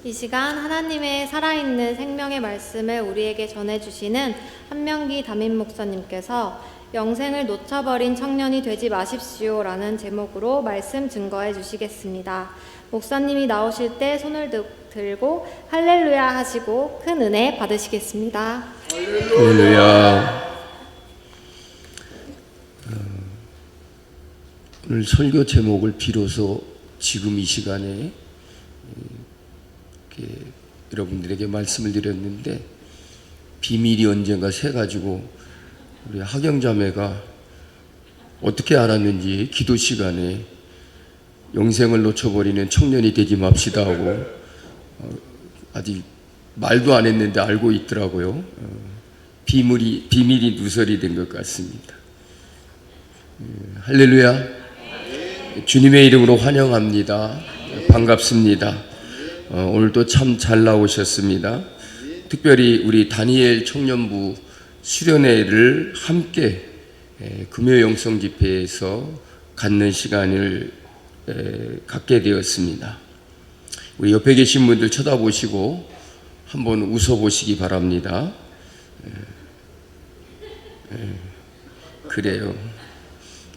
이 시간 하나님의 살아있는 생명의 말씀을 우리에게 전해주시는 한명기 담임 목사님께서 영생을 놓쳐버린 청년이 되지 마십시오 라는 제목으로 말씀 증거해 주시겠습니다. 목사님이 나오실 때 손을 들고 할렐루야 하시고 큰 은혜 받으시겠습니다. 할렐루야. 오늘 설교 제목을 비로소 지금 이 시간에 이렇게 여러분들에게 말씀을 드렸는데, 비밀이 언젠가 새가지고 우리 하경자매가 어떻게 알았는지 기도 시간에 영생을 놓쳐버리는 청년이 되지 맙시다 하고 아직 말도 안 했는데 알고 있더라고요. 비밀이 누설이 된 것 같습니다. 할렐루야. 주님의 이름으로 환영합니다. 반갑습니다. 오늘도 참 잘 나오셨습니다. 특별히 우리 다니엘 청년부 수련회를 함께 금요 영성 집회에서 갖는 시간을 갖게 되었습니다. 우리 옆에 계신 분들 쳐다보시고 한번 웃어보시기 바랍니다. 그래요.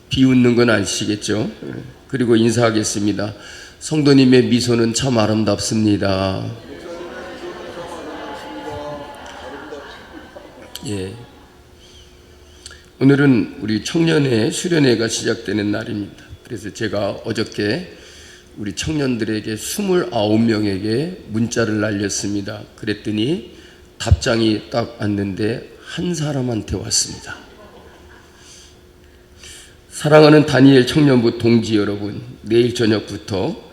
비웃는 건 아시겠죠? 그리고 인사하겠습니다. 성도님의 미소는 참 아름답습니다. 예. 오늘은 우리 청년회 수련회가 시작되는 날입니다. 그래서 제가 어저께 우리 청년들에게 29명에게 문자를 날렸습니다. 그랬더니 답장이 딱 왔는데 한 사람한테 왔습니다. 사랑하는 다니엘 청년부 동지 여러분, 내일 저녁부터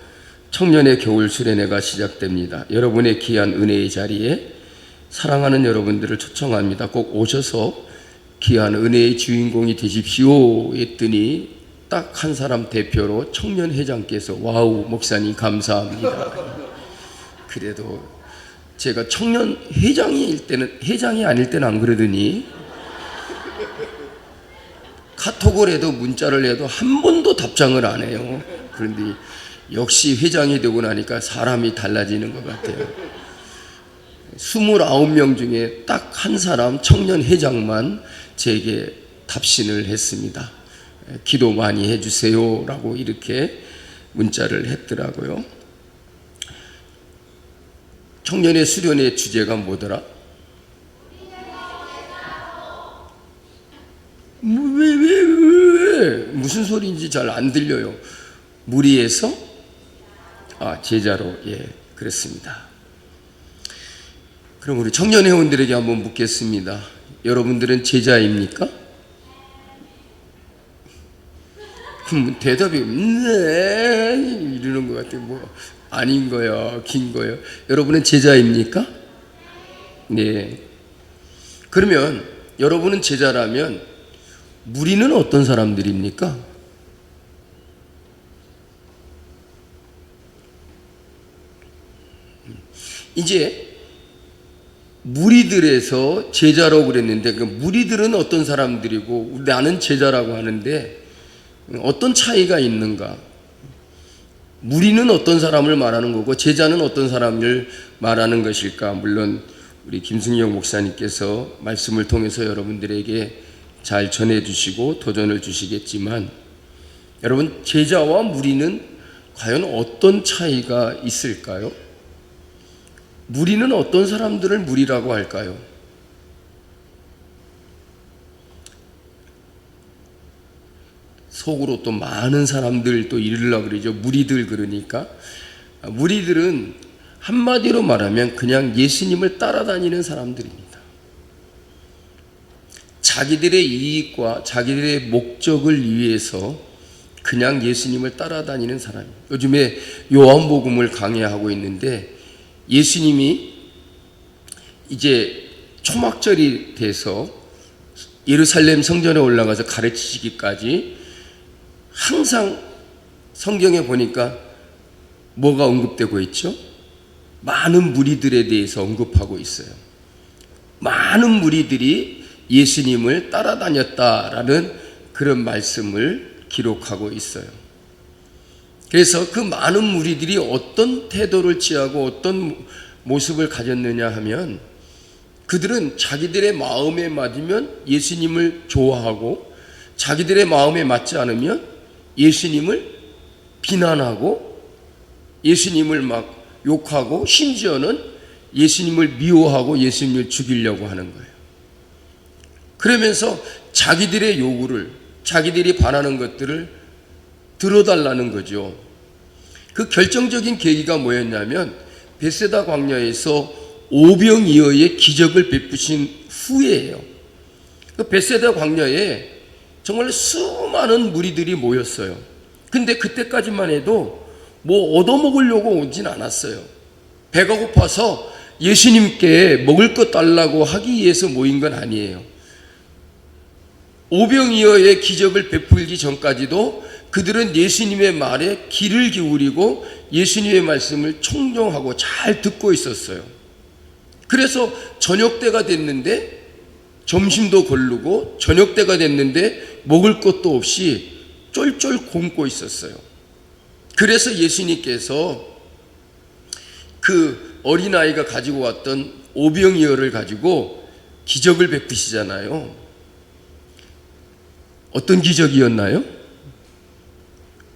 청년의 겨울 수련회가 시작됩니다. 여러분의 귀한 은혜의 자리에 사랑하는 여러분들을 초청합니다. 꼭 오셔서 귀한 은혜의 주인공이 되십시오 했더니 딱 한 사람 대표로 청년회장께서 와우 목사님 감사합니다. 그래도 제가 회장이 아닐 때는 안 그러더니 카톡을 해도 문자를 해도 한 번도 답장을 안 해요. 그런데 역시 회장이 되고 나니까 사람이 달라지는 것 같아요. 29명 중에 딱 한 사람 청년 회장만 제게 답신을 했습니다. 기도 많이 해주세요 라고 이렇게 문자를 했더라고요. 청년의 수련의 주제가 뭐더라? 왜 무슨 소리인지 잘 안 들려요. 무리에서 제자로. 예, 그렇습니다. 그럼 우리 청년 회원들에게 한번 묻겠습니다. 여러분들은 제자입니까? 대답이 네 이러는 것 같아요. 뭐 아닌 거요, 긴 거요. 여러분은 제자입니까? 네. 그러면 여러분은 제자라면 무리는 어떤 사람들입니까? 이제 무리들에서 제자라고 그랬는데 그 무리들은 어떤 사람들이고 나는 제자라고 하는데 어떤 차이가 있는가? 무리는 어떤 사람을 말하는 거고 제자는 어떤 사람을 말하는 것일까? 물론 우리 김승영 목사님께서 말씀을 통해서 여러분들에게 잘 전해주시고 도전을 주시겠지만, 여러분 제자와 무리는 과연 어떤 차이가 있을까요? 무리는 어떤 사람들을 무리라고 할까요? 속으로 또 많은 사람들 또 이르려고 그러죠. 무리들. 그러니까 무리들은 한마디로 말하면 그냥 예수님을 따라다니는 사람들입니다. 자기들의 이익과 자기들의 목적을 위해서 그냥 예수님을 따라다니는 사람이에요. 요즘에 요한복음을 강해하고 있는데 예수님이 이제 초막절이 돼서 예루살렘 성전에 올라가서 가르치시기까지 항상 성경에 보니까 뭐가 언급되고 있죠? 많은 무리들에 대해서 언급하고 있어요. 많은 무리들이 예수님을 따라다녔다라는 그런 말씀을 기록하고 있어요. 그래서 그 많은 무리들이 어떤 태도를 취하고 어떤 모습을 가졌느냐 하면, 그들은 자기들의 마음에 맞으면 예수님을 좋아하고 자기들의 마음에 맞지 않으면 예수님을 비난하고 예수님을 막 욕하고 심지어는 예수님을 미워하고 예수님을 죽이려고 하는 거예요. 그러면서 자기들의 요구를, 자기들이 바라는 것들을 들어달라는 거죠. 그 결정적인 계기가 뭐였냐면, 베세다 광야에서 오병이어의 기적을 베푸신 후에예요. 그 베세다 광야에 정말 수많은 무리들이 모였어요. 근데 그때까지만 해도 뭐 얻어먹으려고 오진 않았어요. 배가 고파서 예수님께 먹을 것 달라고 하기 위해서 모인 건 아니에요. 오병이어의 기적을 베풀기 전까지도 그들은 예수님의 말에 귀를 기울이고 예수님의 말씀을 청종하고 잘 듣고 있었어요. 그래서 저녁 때가 됐는데 점심도 거르고 저녁 때가 됐는데 먹을 것도 없이 쫄쫄 굶고 있었어요. 그래서 예수님께서 그 어린아이가 가지고 왔던 오병이어를 가지고 기적을 베푸시잖아요. 어떤 기적이었나요?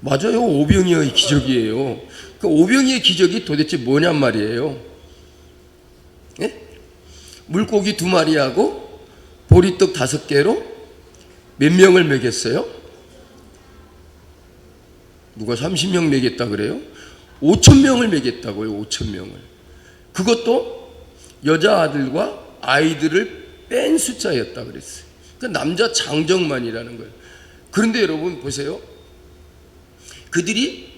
맞아요. 오병이어의 기적이에요. 그 오병이어의 기적이 도대체 뭐냔 말이에요. 예? 물고기 2마리하고 보리떡 5개로 몇 명을 먹였어요? 누가 30명 먹였다 그래요? 5,000명을 먹였다고요. 5,000명을. 그것도 여자아들과 아이들을 뺀 숫자였다 그랬어요. 그러니까 남자 장정만이라는 거예요. 그런데 여러분 보세요. 그들이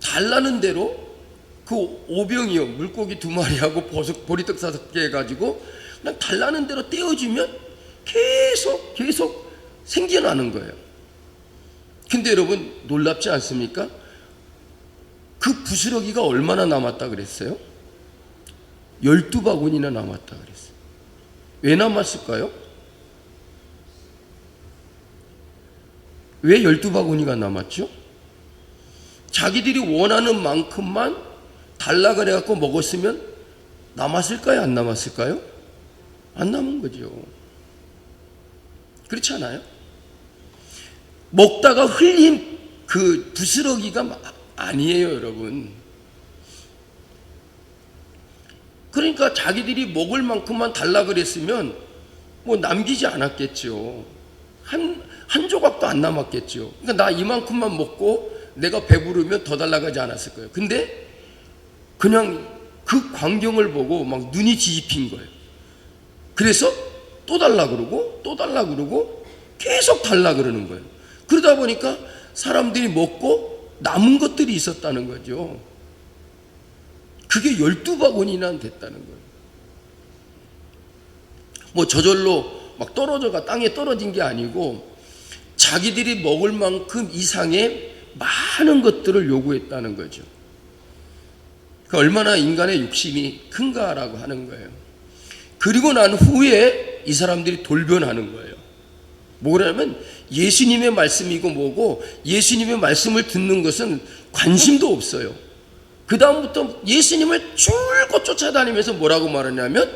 달라는 대로 그 오병이어 물고기 2마리하고 보리떡 5개 해가지고 그냥 달라는 대로 떼어주면 계속 생겨나는 거예요. 근데 여러분 놀랍지 않습니까? 그 부스러기가 얼마나 남았다 그랬어요? 12바구니나 남았다 그랬어요. 왜 남았을까요? 왜 12바구니가 남았죠? 자기들이 원하는 만큼만 달라 그래갖고 먹었으면 남았을까요? 안 남았을까요? 안 남은 거죠. 그렇지 않아요? 먹다가 흘린 그 부스러기가 아니에요, 여러분. 그러니까 자기들이 먹을 만큼만 달라 그랬으면 뭐 남기지 않았겠죠. 한 조각도 안 남았겠죠. 그러니까 나 이만큼만 먹고 내가 배부르면 더 달라고 하지 않았을 거예요. 근데 그냥 그 광경을 보고 막 눈이 뒤집힌 거예요. 그래서 또 달라 그러고 또 달라 그러고 계속 달라 그러는 거예요. 그러다 보니까 사람들이 먹고 남은 것들이 있었다는 거죠. 그게 12바구니나 됐다는 거예요. 뭐 저절로 막 떨어져가 땅에 떨어진 게 아니고 자기들이 먹을 만큼 이상의 많은 것들을 요구했다는 거죠. 그 얼마나 인간의 욕심이 큰가라고 하는 거예요. 그리고 난 후에 이 사람들이 돌변하는 거예요. 뭐냐면 예수님의 말씀이고 뭐고 예수님의 말씀을 듣는 것은 관심도 없어요. 그 다음부터 예수님을 줄곧 쫓아다니면서 뭐라고 말하냐면,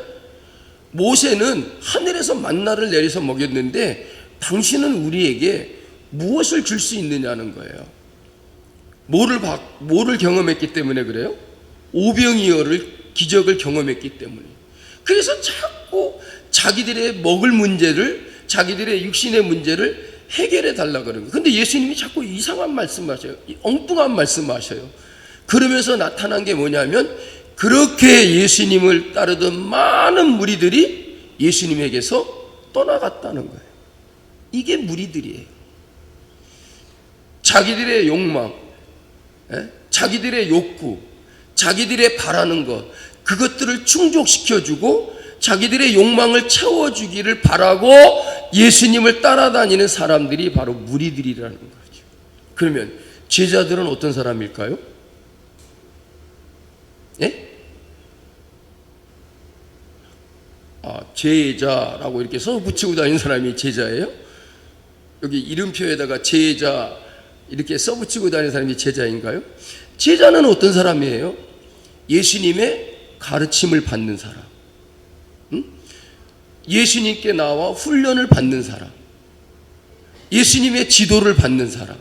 모세는 하늘에서 만나를 내려서 먹였는데 당신은 우리에게 무엇을 줄 수 있느냐는 거예요. 뭐를 경험했기 때문에 그래요? 오병이어를 기적을 경험했기 때문에. 그래서 자꾸 자기들의 먹을 문제를, 자기들의 육신의 문제를 해결해 달라 그러는 거예요. 근데 예수님이 자꾸 이상한 말씀하셔요. 엉뚱한 말씀하셔요. 그러면서 나타난 게 뭐냐면, 그렇게 예수님을 따르던 많은 무리들이 예수님에게서 떠나갔다는 거예요. 이게 무리들이에요. 자기들의 욕망, 자기들의 욕구, 자기들의 바라는 것, 그것들을 충족시켜주고 자기들의 욕망을 채워주기를 바라고 예수님을 따라다니는 사람들이 바로 무리들이라는 거죠. 그러면 제자들은 어떤 사람일까요? 예? 제자라고 이렇게 써 붙이고 다니는 사람이 제자예요? 여기 이름표에다가 제자 이렇게 써붙이고 다니는 사람이 제자인가요? 제자는 어떤 사람이에요? 예수님의 가르침을 받는 사람, 예수님께 나와 훈련을 받는 사람, 예수님의 지도를 받는 사람,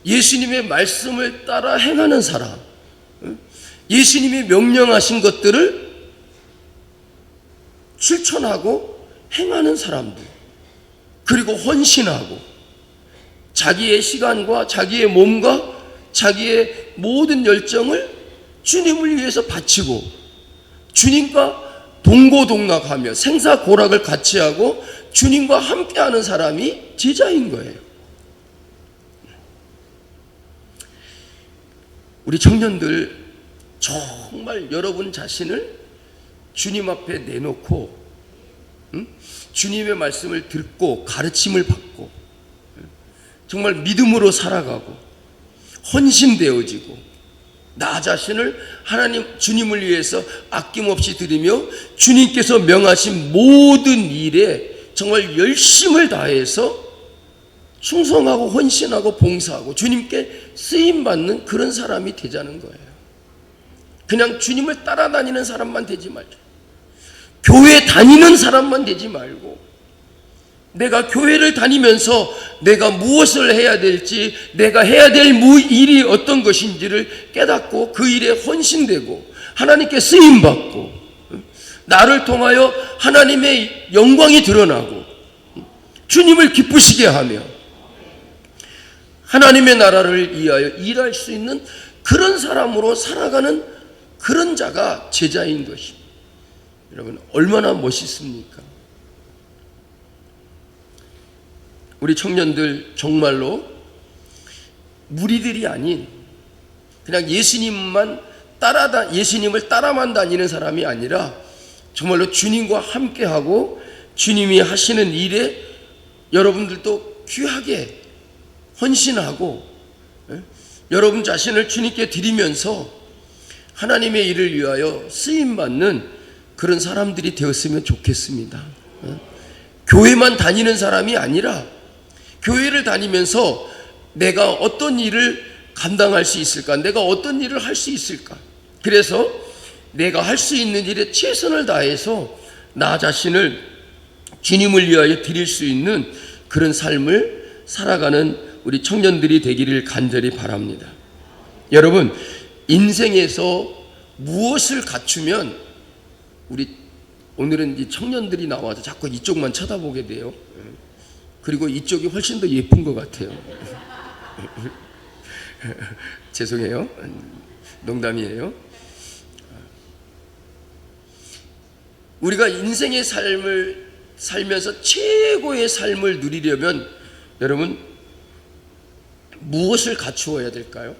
예수님의 말씀을 따라 행하는 사람, 예수님이 명령하신 것들을 실천하고 행하는 사람들, 그리고 헌신하고 자기의 시간과 자기의 몸과 자기의 모든 열정을 주님을 위해서 바치고 주님과 동고동락하며 생사고락을 같이 하고 주님과 함께하는 사람이 제자인 거예요. 우리 청년들 정말 여러분 자신을 주님 앞에 내놓고 주님의 말씀을 듣고 가르침을 받고 정말 믿음으로 살아가고 헌신되어지고 나 자신을 하나님 주님을 위해서 아낌없이 드리며 주님께서 명하신 모든 일에 정말 열심을 다해서 충성하고 헌신하고 봉사하고 주님께 쓰임받는 그런 사람이 되자는 거예요. 그냥 주님을 따라다니는 사람만 되지 말고, 교회 다니는 사람만 되지 말고, 내가 교회를 다니면서 내가 무엇을 해야 될지, 내가 해야 될 일이 어떤 것인지를 깨닫고 그 일에 헌신되고 하나님께 쓰임받고 나를 통하여 하나님의 영광이 드러나고 주님을 기쁘시게 하며 하나님의 나라를 위하여 일할 수 있는 그런 사람으로 살아가는 그런 자가 제자인 것입니다. 여러분, 얼마나 멋있습니까? 우리 청년들 정말로 무리들이 아닌 그냥 예수님을 따라만 다니는 사람이 아니라 정말로 주님과 함께하고 주님이 하시는 일에 여러분들도 귀하게 헌신하고 여러분 자신을 주님께 드리면서 하나님의 일을 위하여 쓰임받는 그런 사람들이 되었으면 좋겠습니다. 교회만 다니는 사람이 아니라 교회를 다니면서 내가 어떤 일을 감당할 수 있을까? 내가 어떤 일을 할 수 있을까? 그래서 내가 할 수 있는 일에 최선을 다해서 나 자신을 주님을 위하여 드릴 수 있는 그런 삶을 살아가는 우리 청년들이 되기를 간절히 바랍니다. 여러분, 인생에서 무엇을 갖추면 오늘은 이 청년들이 나와서 자꾸 이쪽만 쳐다보게 돼요. 그리고 이쪽이 훨씬 더 예쁜 것 같아요. 죄송해요. 농담이에요. 우리가 인생의 삶을 살면서 최고의 삶을 누리려면 여러분 무엇을 갖추어야 될까요?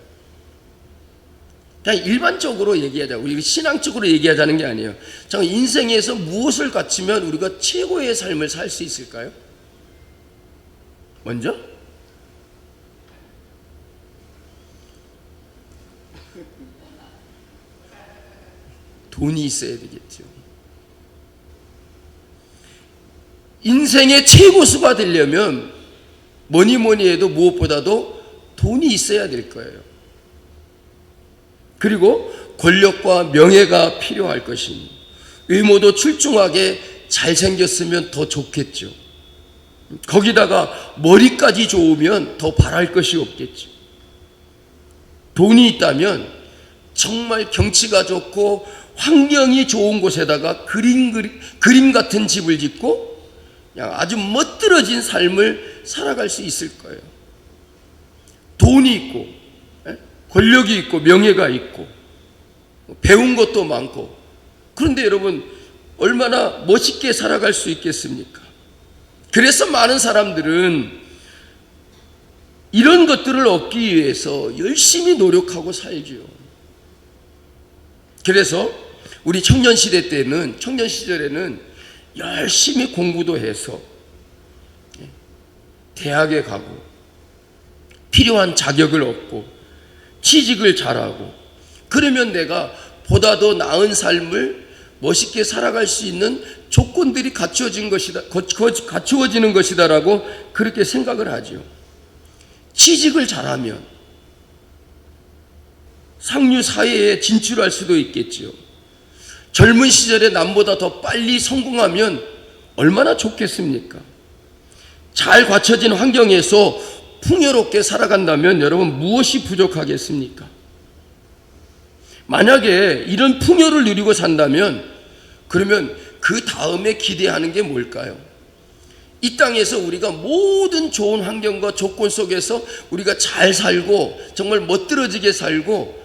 그냥 일반적으로 얘기하자. 우리 신앙적으로 얘기하자는 게 아니에요. 정 인생에서 무엇을 갖추면 우리가 최고의 삶을 살 수 있을까요? 먼저 돈이 있어야 되겠죠. 인생의 최고수가 되려면 뭐니 해도 무엇보다도 돈이 있어야 될 거예요. 그리고 권력과 명예가 필요할 것입니다. 외모도 출중하게 잘생겼으면 더 좋겠죠. 거기다가 머리까지 좋으면 더 바랄 것이 없겠죠. 돈이 있다면 정말 경치가 좋고 환경이 좋은 곳에다가 그림 같은 집을 짓고 그냥 아주 멋들어진 삶을 살아갈 수 있을 거예요. 돈이 있고 권력이 있고 명예가 있고 배운 것도 많고, 그런데 여러분 얼마나 멋있게 살아갈 수 있겠습니까? 그래서 많은 사람들은 이런 것들을 얻기 위해서 열심히 노력하고 살죠. 그래서 우리 청년 시절에는 열심히 공부도 해서 대학에 가고 필요한 자격을 얻고 취직을 잘하고, 그러면 내가 보다 더 나은 삶을 멋있게 살아갈 수 있는 조건들이 갖추어지는 것이다라고 그렇게 생각을 하죠. 취직을 잘하면 상류 사회에 진출할 수도 있겠지요. 젊은 시절에 남보다 더 빨리 성공하면 얼마나 좋겠습니까? 잘 갖춰진 환경에서 풍요롭게 살아간다면 여러분 무엇이 부족하겠습니까? 만약에 이런 풍요를 누리고 산다면 그러면 그 다음에 기대하는 게 뭘까요? 이 땅에서 우리가 모든 좋은 환경과 조건 속에서 우리가 잘 살고 정말 멋들어지게 살고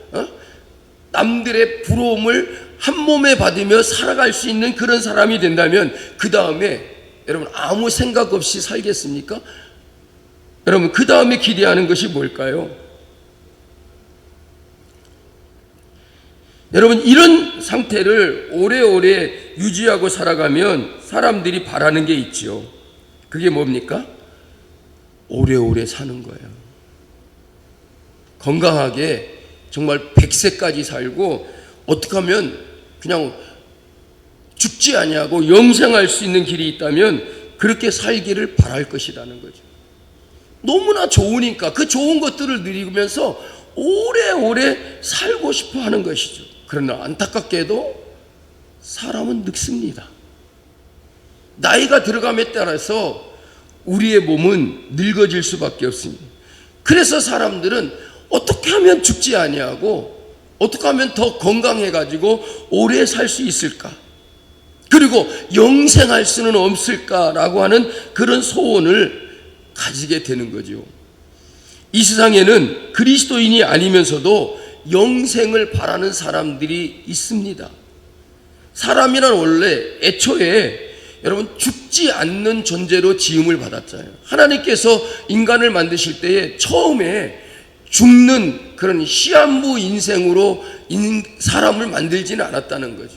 남들의 부러움을 한 몸에 받으며 살아갈 수 있는 그런 사람이 된다면 그 다음에 여러분 아무 생각 없이 살겠습니까? 여러분 그 다음에 기대하는 것이 뭘까요? 여러분 이런 상태를 오래오래 유지하고 살아가면 사람들이 바라는 게 있죠. 그게 뭡니까? 오래오래 사는 거예요. 건강하게 정말 100세까지 살고 어떻게 하면 그냥 죽지 아니하고 영생할 수 있는 길이 있다면 그렇게 살기를 바랄 것이라는 거죠. 너무나 좋으니까 그 좋은 것들을 누리면서 오래오래 살고 싶어 하는 것이죠. 그러나 안타깝게도 사람은 늙습니다. 나이가 들어감에 따라서 우리의 몸은 늙어질 수밖에 없습니다. 그래서 사람들은 어떻게 하면 죽지 아니하고 어떻게 하면 더 건강해가지고 오래 살 수 있을까? 그리고 영생할 수는 없을까라고 하는 그런 소원을 가지게 되는 거죠. 이 세상에는 그리스도인이 아니면서도 영생을 바라는 사람들이 있습니다. 사람이란 원래 애초에 여러분 죽지 않는 존재로 지음을 받았잖아요. 하나님께서 인간을 만드실 때에 처음에 죽는 그런 시한부 인생으로 사람을 만들지는 않았다는 거죠.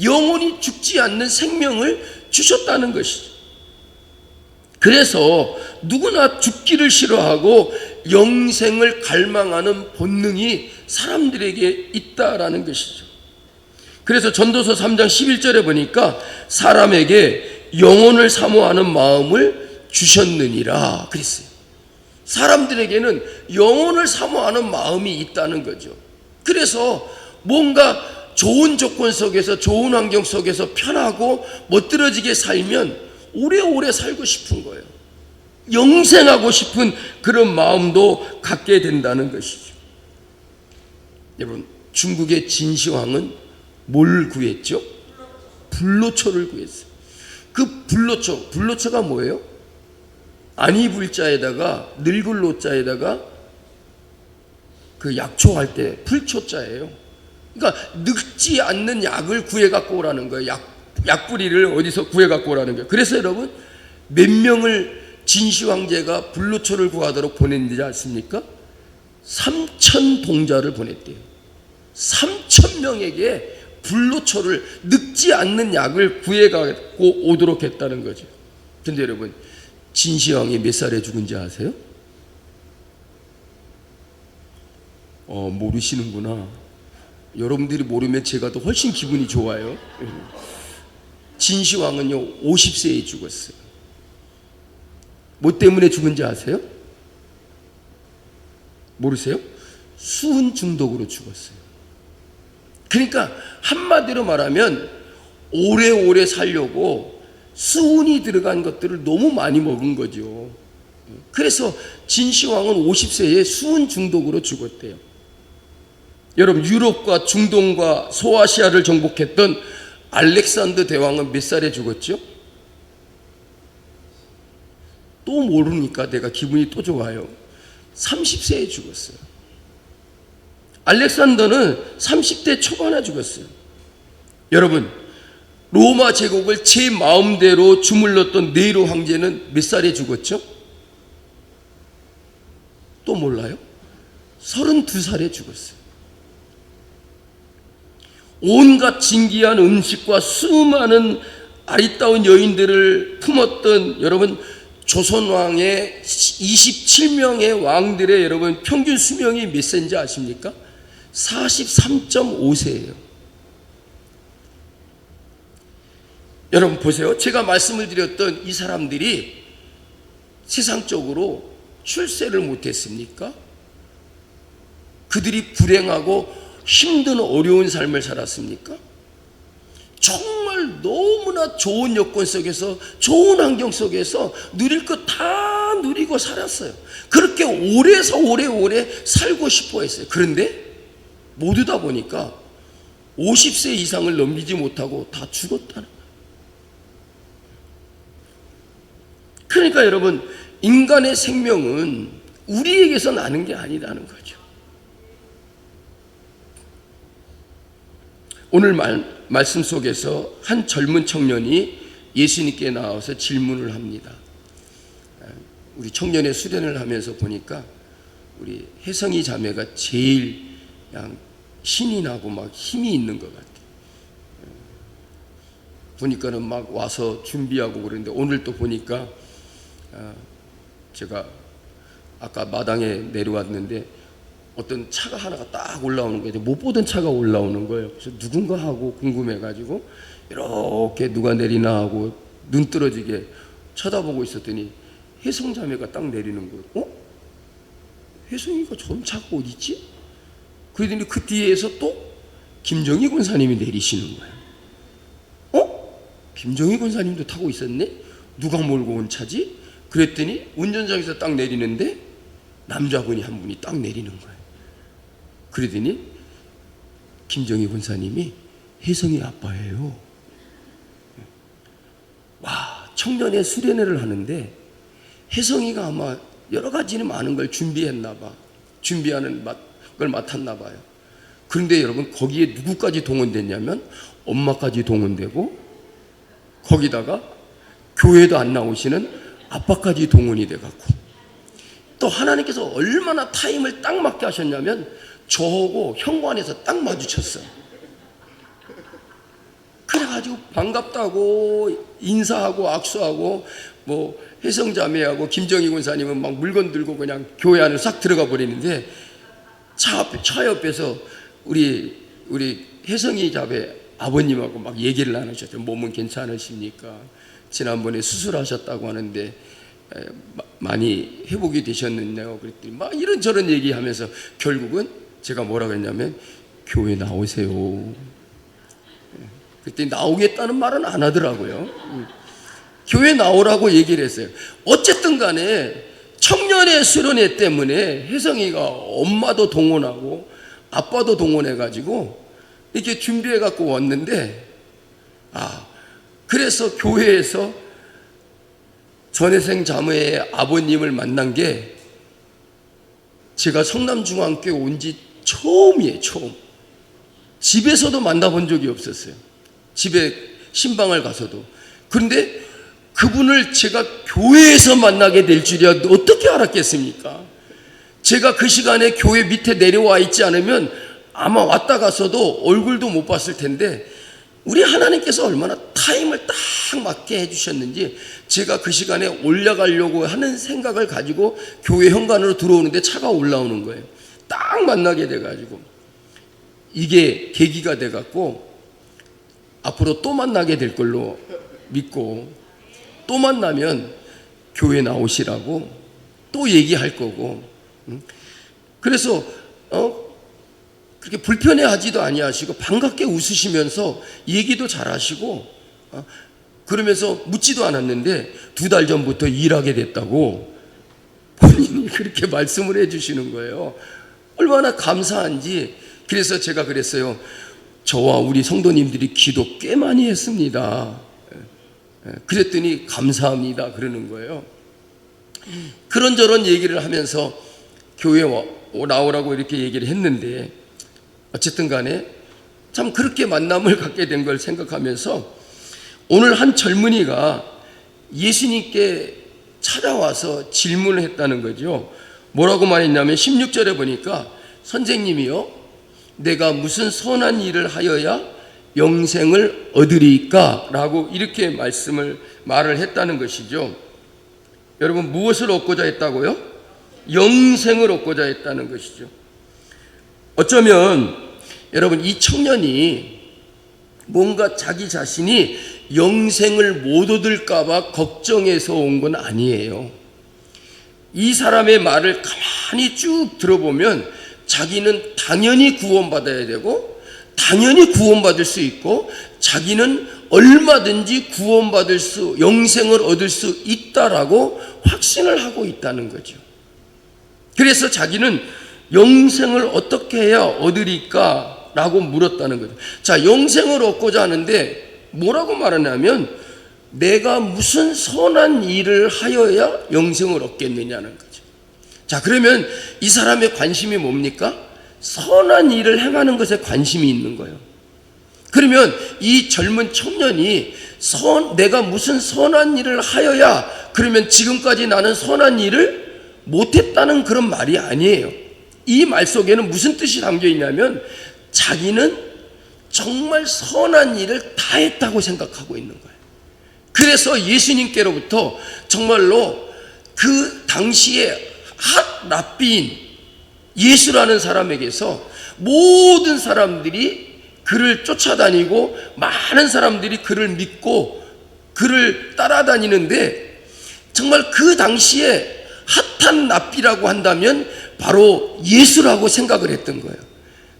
영원히 죽지 않는 생명을 주셨다는 것이죠. 그래서 누구나 죽기를 싫어하고 영생을 갈망하는 본능이 사람들에게 있다라는 것이죠. 그래서 전도서 3장 11절에 보니까 사람에게 영혼을 사모하는 마음을 주셨느니라 그랬어요. 사람들에게는 영혼을 사모하는 마음이 있다는 거죠. 그래서 뭔가 좋은 조건 속에서 좋은 환경 속에서 편하고 멋들어지게 살면 오래오래 살고 싶은 거예요. 영생하고 싶은 그런 마음도 갖게 된다는 것이죠. 여러분 중국의 진시황은 뭘 구했죠? 불로초를 구했어요. 그 불로초가 뭐예요? 안이불자에다가 늙을 노자에다가 그 약초할 때 풀초자예요. 그러니까 늙지 않는 약을 구해 갖고 오라는 거예요. 약뿌리를 어디서 구해 갖고 오라는 거예요. 그래서 여러분 몇 명을 진시황제가 불로초를 구하도록 보냈는지 아십니까? 3,000 동자를 보냈대요. 3,000명에게 불로초를 늙지 않는 약을 구해 갖고 오도록 했다는 거죠. 근데 여러분 진시황이 몇 살에 죽은지 아세요? 모르시는구나. 여러분들이 모르면 제가 더 훨씬 기분이 좋아요. 진시황은요 50세에 죽었어요. 뭐 때문에 죽은지 아세요? 모르세요? 수은 중독으로 죽었어요. 그러니까 한마디로 말하면 오래오래 살려고 수은이 들어간 것들을 너무 많이 먹은 거죠. 그래서 진시황은 50세에 수은 중독으로 죽었대요. 여러분 유럽과 중동과 소아시아를 정복했던 알렉산더 대왕은 몇 살에 죽었죠? 또 모르니까 내가 기분이 또 좋아요. 30세에 죽었어요. 알렉산더는 30대 초반에 죽었어요. 여러분 로마 제국을 제 마음대로 주물렀던 네로 황제는 몇 살에 죽었죠? 또 몰라요? 32살에 죽었어요. 온갖 진귀한 음식과 수많은 아리따운 여인들을 품었던 여러분 조선왕의 27명의 왕들의 여러분 평균 수명이 몇 세인지 아십니까? 43.5세예요. 여러분 보세요. 제가 말씀을 드렸던 이 사람들이 세상적으로 출세를 못했습니까? 그들이 불행하고 힘든 어려운 삶을 살았습니까? 정말 너무나 좋은 여건 속에서, 좋은 환경 속에서 누릴 것 다 누리고 살았어요. 그렇게 오래 살고 싶어 했어요. 그런데 모두다 보니까 50세 이상을 넘기지 못하고 다 죽었다는 거예요. 그러니까 여러분, 인간의 생명은 우리에게서 나는 게 아니라는 거죠. 오늘 말씀 속에서 한 젊은 청년이 예수님께 나와서 질문을 합니다. 우리 청년의 수련을 하면서 보니까 우리 혜성이 자매가 제일 그냥 신이 나고 막 힘이 있는 것 같아요. 보니까는 막 와서 준비하고 그러는데, 오늘 또 보니까 제가 아까 마당에 내려왔는데 어떤 차가 하나가 딱 올라오는 거예요. 못 보던 차가 올라오는 거예요. 그래서 누군가 하고 궁금해가지고 이렇게 누가 내리나 하고 눈 떨어지게 쳐다보고 있었더니 혜성자매가 딱 내리는 거예요. 혜성이가 저런 차가 어디 있지? 그러더니 그 뒤에서 또 김정희 권사님이 내리시는 거예요. 김정희 권사님도 타고 있었네? 누가 몰고 온 차지? 그랬더니 운전장에서 딱 내리는데 남자분이 한 분이 딱 내리는 거예요. 그러더니 김정희 권사님이 혜성이 아빠예요. 와, 청년의 수련회를 하는데 혜성이가 아마 여러 가지는 많은 걸 준비했나 봐. 준비하는 걸 맡았나 봐요. 그런데 여러분, 거기에 누구까지 동원됐냐면 엄마까지 동원되고, 거기다가 교회도 안 나오시는 아빠까지 동원이 돼갖고, 또 하나님께서 얼마나 타임을 딱 맞게 하셨냐면 저하고 현관에서 딱 마주쳤어요. 그래가지고 반갑다고 인사하고 악수하고, 뭐 혜성자매하고 김정희 권사님은 막 물건 들고 그냥 교회 안에 싹 들어가 버리는데, 차 옆에서 우리 혜성이 자매 아버님하고 막 얘기를 나누셨죠. 몸은 괜찮으십니까? 지난번에 수술하셨다고 하는데 많이 회복이 되셨느냐고 그랬더니 막 이런저런 얘기하면서 결국은 제가 뭐라고 했냐면 교회 나오세요. 그랬더니 나오겠다는 말은 안 하더라고요. 교회 나오라고 얘기를 했어요. 어쨌든 간에 청년의 수련회 때문에 혜성이가 엄마도 동원하고 아빠도 동원해가지고 이렇게 준비해갖고 왔는데, 그래서 교회에서 전혜생 자매의 아버님을 만난 게 제가 성남중앙교회 온 지 처음이에요. 처음. 집에서도 만나본 적이 없었어요. 집에 신방을 가서도. 그런데 그분을 제가 교회에서 만나게 될 줄이야 어떻게 알았겠습니까? 제가 그 시간에 교회 밑에 내려와 있지 않으면 아마 왔다 가서도 얼굴도 못 봤을 텐데, 우리 하나님께서 얼마나 타임을 딱 맞게 해주셨는지 제가 그 시간에 올라가려고 하는 생각을 가지고 교회 현관으로 들어오는데 차가 올라오는 거예요. 딱 만나게 돼가지고 이게 계기가 돼갖고 앞으로 또 만나게 될 걸로 믿고, 또 만나면 교회 나오시라고 또 얘기할 거고, 그래서 그렇게 불편해하지도 아니하시고 반갑게 웃으시면서 얘기도 잘하시고, 그러면서 묻지도 않았는데 2달 전부터 일하게 됐다고 본인이 그렇게 말씀을 해주시는 거예요. 얼마나 감사한지. 그래서 제가 그랬어요. 저와 우리 성도님들이 기도 꽤 많이 했습니다. 그랬더니 감사합니다 그러는 거예요. 그런저런 얘기를 하면서 교회 나오라고 이렇게 얘기를 했는데, 어쨌든 간에 참 그렇게 만남을 갖게 된 걸 생각하면서 오늘 한 젊은이가 예수님께 찾아와서 질문을 했다는 거죠. 뭐라고 말했냐면 16절에 보니까 선생님이요, 내가 무슨 선한 일을 하여야 영생을 얻으리까? 라고 이렇게 말을 했다는 것이죠. 여러분, 무엇을 얻고자 했다고요? 영생을 얻고자 했다는 것이죠. 어쩌면 여러분, 이 청년이 뭔가 자기 자신이 영생을 못 얻을까 봐 걱정해서 온 건 아니에요. 이 사람의 말을 가만히 쭉 들어보면 자기는 당연히 구원받아야 되고 당연히 구원받을 수 있고 자기는 얼마든지 구원받을 수, 영생을 얻을 수 있다라고 확신을 하고 있다는 거죠. 그래서 자기는 영생을 어떻게 해야 얻으리까? 라고 물었다는 거죠. 자, 영생을 얻고자 하는데 뭐라고 말하냐면 내가 무슨 선한 일을 하여야 영생을 얻겠느냐는 거죠. 자, 그러면 이 사람의 관심이 뭡니까? 선한 일을 행하는 것에 관심이 있는 거예요. 그러면 이 젊은 청년이 내가 무슨 선한 일을 하여야, 그러면 지금까지 나는 선한 일을 못했다는 그런 말이 아니에요. 이 말 속에는 무슨 뜻이 담겨 있냐면 자기는 정말 선한 일을 다 했다고 생각하고 있는 거예요. 그래서 예수님께로부터 정말로 그 당시에 핫 랍비인 예수라는 사람에게서 모든 사람들이 그를 쫓아다니고 많은 사람들이 그를 믿고 그를 따라다니는데 정말 그 당시에 핫한 랍비라고 한다면 바로 예수라고 생각을 했던 거예요.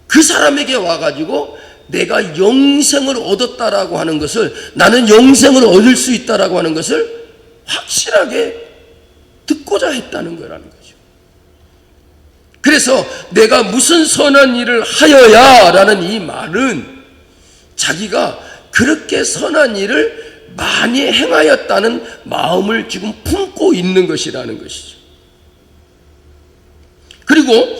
그 사람에게 와가지고 내가 영생을 얻었다라고 하는 것을, 나는 영생을 얻을 수 있다라고 하는 것을 확실하게 듣고자 했다는 거라는 거죠. 그래서 내가 무슨 선한 일을 하여야 라는 이 말은 자기가 그렇게 선한 일을 많이 행하였다는 마음을 지금 품고 있는 것이라는 것이죠. 그리고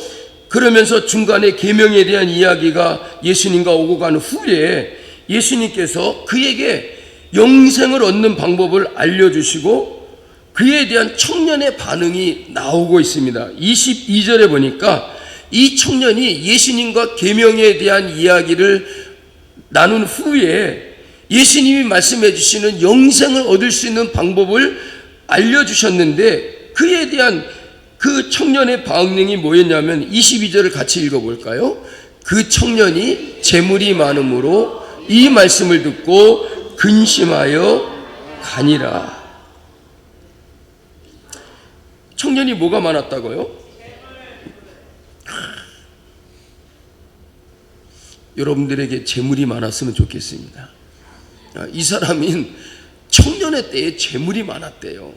그러면서 중간에 계명에 대한 이야기가 예수님과 오고 간 후에 예수님께서 그에게 영생을 얻는 방법을 알려주시고 그에 대한 청년의 반응이 나오고 있습니다. 22절에 보니까 이 청년이 예수님과 계명에 대한 이야기를 나눈 후에 예수님이 말씀해 주시는 영생을 얻을 수 있는 방법을 알려주셨는데 그에 대한 그 청년의 반응이 뭐였냐면 22절을 같이 읽어볼까요? 그 청년이 재물이 많으므로 이 말씀을 듣고 근심하여 가니라. 청년이 뭐가 많았다고요? 여러분들에게 재물이 많았으면 좋겠습니다. 이 사람은 청년의 때에 재물이 많았대요.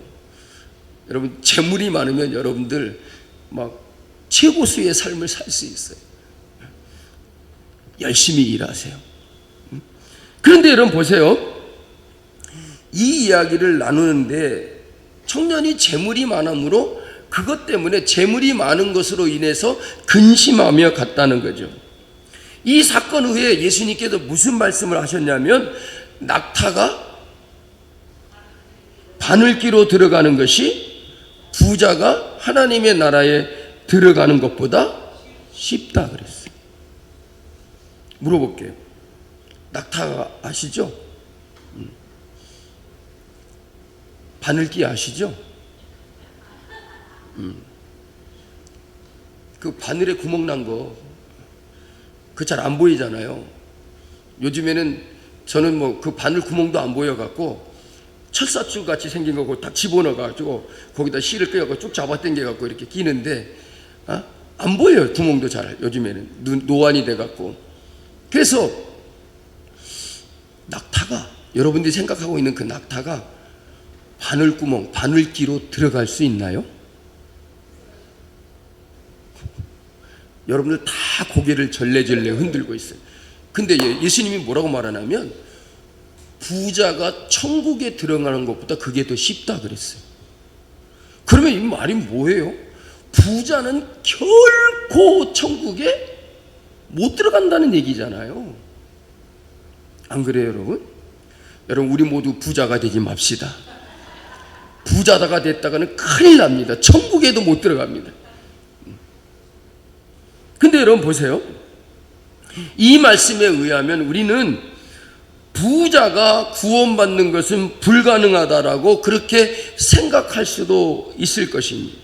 여러분, 재물이 많으면 여러분들 막 최고수의 삶을 살 수 있어요. 열심히 일하세요. 그런데 여러분 보세요. 이 이야기를 나누는데 청년이 재물이 많으므로 그것 때문에 재물이 많은 것으로 인해서 근심하며 갔다는 거죠. 이 사건 후에 예수님께서 무슨 말씀을 하셨냐면 낙타가 바늘기로 들어가는 것이 부자가 하나님의 나라에 들어가는 것보다 쉽다 그랬어요. 물어볼게요. 낙타가 아시죠? 바늘기 아시죠? 그 바늘에 구멍 난 거, 그 잘 안 보이잖아요. 요즘에는 저는 뭐 그 바늘 구멍도 안 보여갖고 철사줄 같이 생긴 거고 딱 집어넣어가지고 거기다 실을 껴갖고 쭉 잡아당겨갖고 이렇게 끼는데 안 보여요. 구멍도 잘 요즘에는 노안이 돼갖고. 그래서 낙타가, 여러분들이 생각하고 있는 그 낙타가 바늘구멍, 바늘기로 들어갈 수 있나요? 여러분들 다 고개를 절레절레 흔들고 있어요. 근데 예수님이 뭐라고 말하냐면 부자가 천국에 들어가는 것보다 그게 더 쉽다 그랬어요. 그러면 이 말이 뭐예요? 부자는 결코 천국에 못 들어간다는 얘기잖아요. 안 그래요, 여러분? 여러분, 우리 모두 부자가 되지 맙시다. 부자다가 됐다가는 큰일 납니다. 천국에도 못 들어갑니다. 근데 여러분 보세요. 이 말씀에 의하면 우리는 부자가 구원받는 것은 불가능하다라고 그렇게 생각할 수도 있을 것입니다.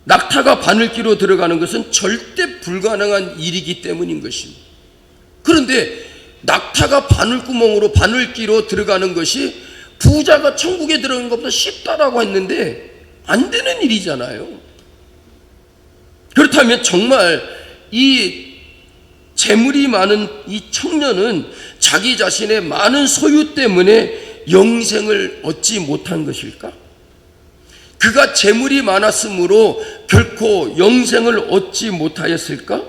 낙타가 바늘기로 들어가는 것은 절대 불가능한 일이기 때문인 것입니다. 그런데 낙타가 바늘구멍으로 바늘기로 들어가는 것이 부자가 천국에 들어가는 것보다 쉽다라고 했는데 안 되는 일이잖아요. 그렇다면 정말 이 재물이 많은 이 청년은 자기 자신의 많은 소유 때문에 영생을 얻지 못한 것일까? 그가 재물이 많았으므로 결코 영생을 얻지 못하였을까?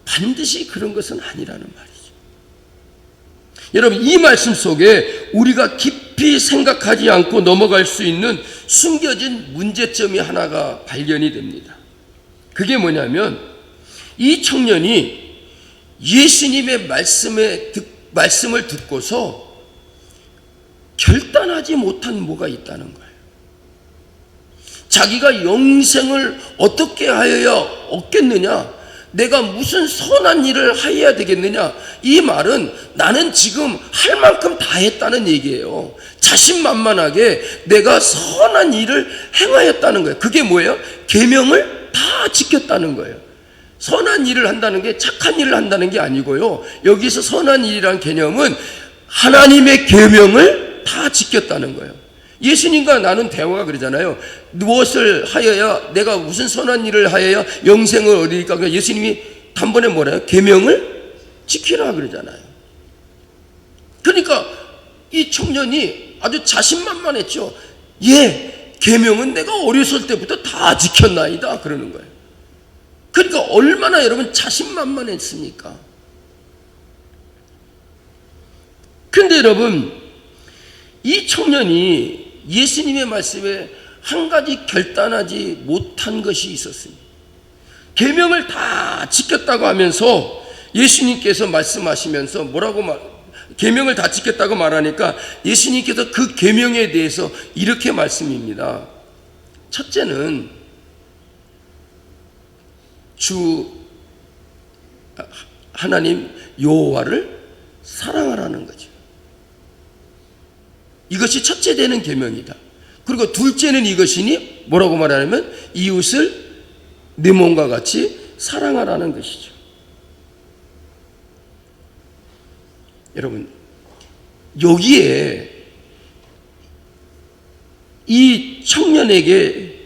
반드시 그런 것은 아니라는 말이죠. 여러분, 이 말씀 속에 우리가 깊이 생각하지 않고 넘어갈 수 있는 숨겨진 문제점이 하나가 발견이 됩니다. 그게 뭐냐면 이 청년이 예수님의 말씀을 듣고서 결단하지 못한 뭐가 있다는 거예요. 자기가 영생을 어떻게 하여야 얻겠느냐, 내가 무슨 선한 일을 하여야 되겠느냐, 이 말은 나는 지금 할 만큼 다 했다는 얘기예요. 자신만만하게 내가 선한 일을 행하였다는 거예요. 그게 뭐예요? 계명을 다 지켰다는 거예요. 선한 일을 한다는 게 착한 일을 한다는 게 아니고요, 여기서 선한 일이란 개념은 하나님의 계명을 다 지켰다는 거예요. 예수님과 나눈 대화가 그러잖아요. 무엇을 하여야, 내가 무슨 선한 일을 하여야 영생을 얻으니까, 그러니까 예수님이 단번에 뭐래요? 계명을 지키라 그러잖아요. 그러니까 이 청년이 아주 자신만만했죠. 예, 계명은 내가 어렸을 때부터 다 지켰나이다 그러는 거예요. 그러니까 얼마나 여러분 자신만만했습니까? 그런데 여러분, 이 청년이 예수님의 말씀에 한 가지 결단하지 못한 것이 있었습니다. 계명을 다 지켰다고 하면서 예수님께서 말씀하시면서 계명을 다 지켰다고 말하니까 예수님께서 그 계명에 대해서 이렇게 말씀입니다. 첫째는 주 하나님 여호와를 사랑하라는 거죠. 이것이 첫째 되는 계명이다. 그리고 둘째는 이것이니 뭐라고 말하냐면 이웃을 내 몸과 같이 사랑하라는 것이죠. 여러분, 여기에 이 청년에게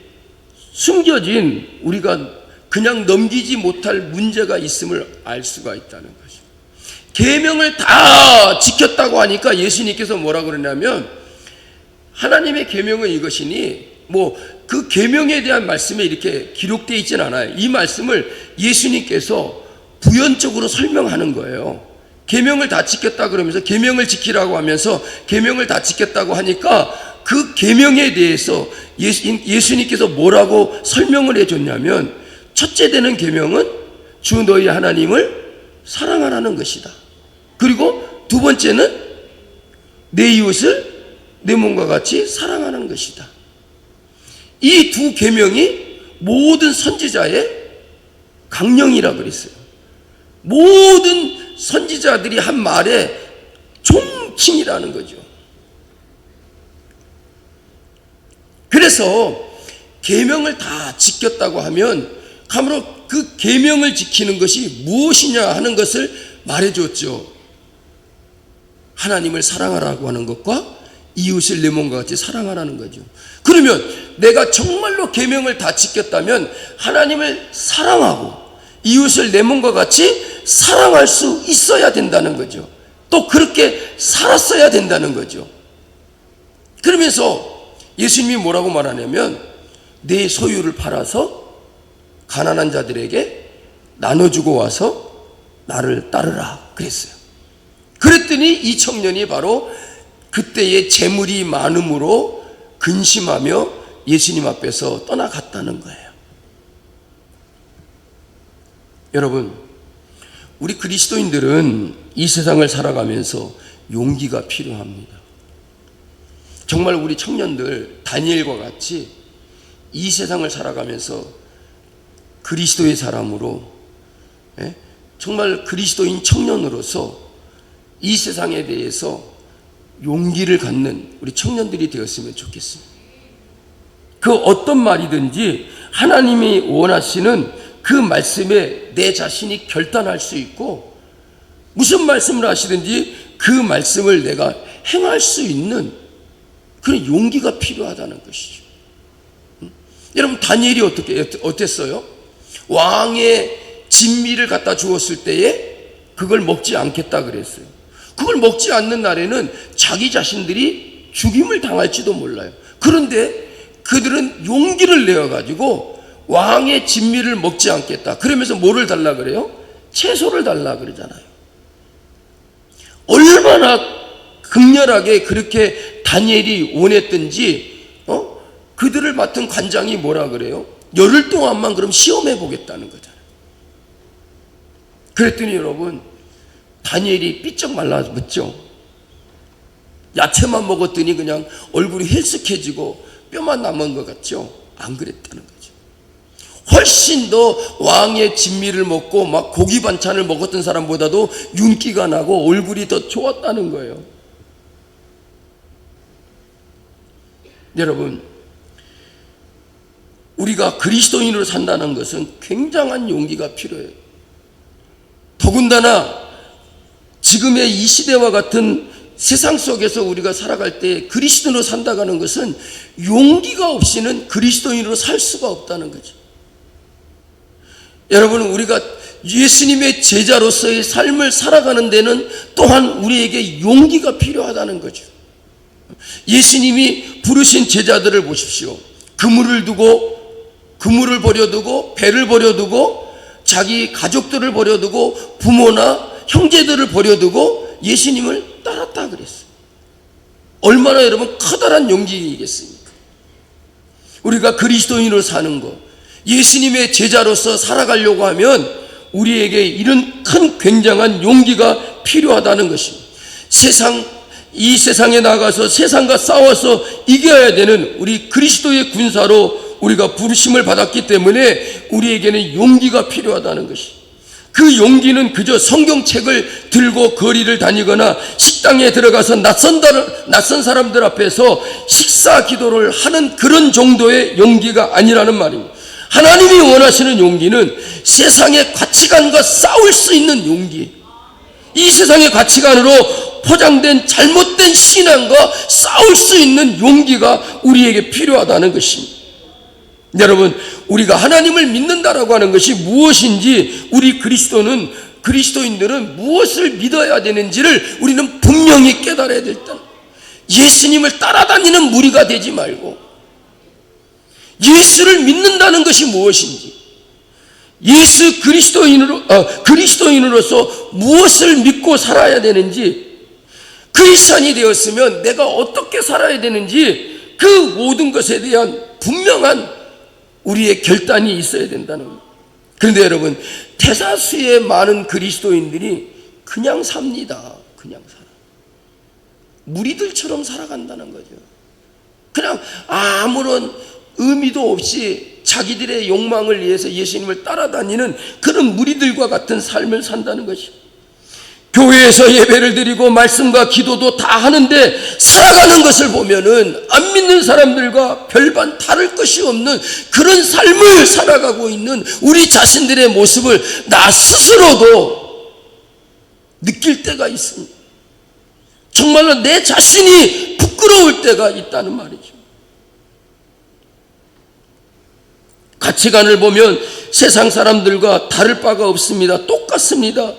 숨겨진 우리가 그냥 넘기지 못할 문제가 있음을 알 수가 있다는 것이죠. 계명을 다 지켰다고 하니까 예수님께서 뭐라고 그러냐면 하나님의 계명은 이것이니, 그 계명에 대한 말씀에 이렇게 기록되어 있지는 않아요. 이 말씀을 예수님께서 부연적으로 설명하는 거예요. 계명을 다 지켰다 그러면서 계명을 지키라고 하면서 계명을 다 지켰다고 하니까 그 계명에 대해서 예수님께서 뭐라고 설명을 해줬냐면, 첫째 되는 계명은 주 너희 하나님을 사랑하라는 것이다. 그리고 두 번째는 내 이웃을 내 몸과 같이 사랑하는 것이다. 이 두 계명이 모든 선지자의 강령이라 그랬어요. 모든 선지자들이 한 말의 총칭이라는 거죠. 그래서 계명을 다 지켰다고 하면 참으로 그 계명을 지키는 것이 무엇이냐 하는 것을 말해줬죠. 하나님을 사랑하라고 하는 것과 이웃을 내 몸과 같이 사랑하라는 거죠. 그러면 내가 정말로 계명을 다 지켰다면 하나님을 사랑하고 이웃을 내 몸과 같이 사랑할 수 있어야 된다는 거죠. 또 그렇게 살았어야 된다는 거죠. 그러면서 예수님이 뭐라고 말하냐면 내 소유를 팔아서 가난한 자들에게 나눠주고 와서 나를 따르라 그랬어요. 그랬더니 이 청년이 바로 그때의 재물이 많음으로 근심하며 예수님 앞에서 떠나갔다는 거예요. 여러분, 우리 그리스도인들은 이 세상을 살아가면서 용기가 필요합니다. 정말 우리 청년들 다니엘과 같이 이 세상을 살아가면서 그리스도의 사람으로, 정말 그리스도인 청년으로서 이 세상에 대해서 용기를 갖는 우리 청년들이 되었으면 좋겠습니다. 그 어떤 말이든지 하나님이 원하시는 그 말씀에 내 자신이 결단할 수 있고, 무슨 말씀을 하시든지 그 말씀을 내가 행할 수 있는 그런 용기가 필요하다는 것이죠. 여러분 다니엘이 어땠어요? 왕의 진미를 갖다 주었을 때에 그걸 먹지 않겠다 그랬어요. 그걸 먹지 않는 날에는 자기 자신들이 죽임을 당할지도 몰라요. 그런데 그들은 용기를 내어가지고 왕의 진미를 먹지 않겠다. 그러면서 뭐를 달라 그래요? 채소를 달라 그러잖아요. 얼마나 극렬하게 그렇게 다니엘이 원했든지 그들을 맡은 관장이 뭐라 그래요? 열흘 동안만 그럼 시험해 보겠다는 거잖아요. 그랬더니 여러분 다니엘이 삐쩍 말라붙죠. 야채만 먹었더니 그냥 얼굴이 헬쓱해지고 뼈만 남은 것 같죠. 안 그랬다는 거죠. 훨씬 더 왕의 진미를 먹고 막 고기 반찬을 먹었던 사람보다도 윤기가 나고 얼굴이 더 좋았다는 거예요. 여러분, 우리가 그리스도인으로 산다는 것은 굉장한 용기가 필요해요. 더군다나 지금의 이 시대와 같은 세상 속에서 우리가 살아갈 때 그리스도인으로 산다는 것은 용기가 없이는 그리스도인으로 살 수가 없다는 거죠. 여러분, 우리가 예수님의 제자로서의 삶을 살아가는 데는 또한 우리에게 용기가 필요하다는 거죠. 예수님이 부르신 제자들을 보십시오. 그물을 버려두고 배를 버려두고 자기 가족들을 버려두고 부모나 형제들을 버려두고 예수님을 따랐다 그랬어요. 얼마나 여러분 커다란 용기이겠습니까? 우리가 그리스도인으로 사는 것, 예수님의 제자로서 살아가려고 하면 우리에게 이런 큰 굉장한 용기가 필요하다는 것입니다. 이 세상에 나가서 세상과 싸워서 이겨야 되는 우리 그리스도의 군사로 우리가 부르심을 받았기 때문에 우리에게는 용기가 필요하다는 것이. 그 용기는 그저 성경책을 들고 거리를 다니거나 식당에 들어가서 낯선 사람들 앞에서 식사 기도를 하는 그런 정도의 용기가 아니라는 말입니다. 하나님이 원하시는 용기는 세상의 가치관과 싸울 수 있는 용기. 이 세상의 가치관으로 포장된 잘못된 신앙과 싸울 수 있는 용기가 우리에게 필요하다는 것입니다. 여러분, 우리가 하나님을 믿는다라고 하는 것이 무엇인지 우리 그리스도인들은 무엇을 믿어야 되는지를 우리는 분명히 깨달아야 된다. 예수님을 따라다니는 무리가 되지 말고 예수를 믿는다는 것이 무엇인지, 예수 그리스도인으로서 무엇을 믿고 살아야 되는지, 크리스찬이 되었으면 내가 어떻게 살아야 되는지 그 모든 것에 대한 분명한 우리의 결단이 있어야 된다는 거예요. 그런데 여러분, 대다수의 많은 그리스도인들이 그냥 삽니다. 그냥 살아. 무리들처럼 살아간다는 거죠. 그냥 아무런 의미도 없이 자기들의 욕망을 위해서 예수님을 따라다니는 그런 무리들과 같은 삶을 산다는 것입니다. 교회에서 예배를 드리고 말씀과 기도도 다 하는데 살아가는 것을 보면은 안 믿는 사람들과 별반 다를 것이 없는 그런 삶을 살아가고 있는 우리 자신들의 모습을 나 스스로도 느낄 때가 있습니다. 정말로 내 자신이 부끄러울 때가 있다는 말이죠. 가치관을 보면 세상 사람들과 다를 바가 없습니다. 똑같습니다.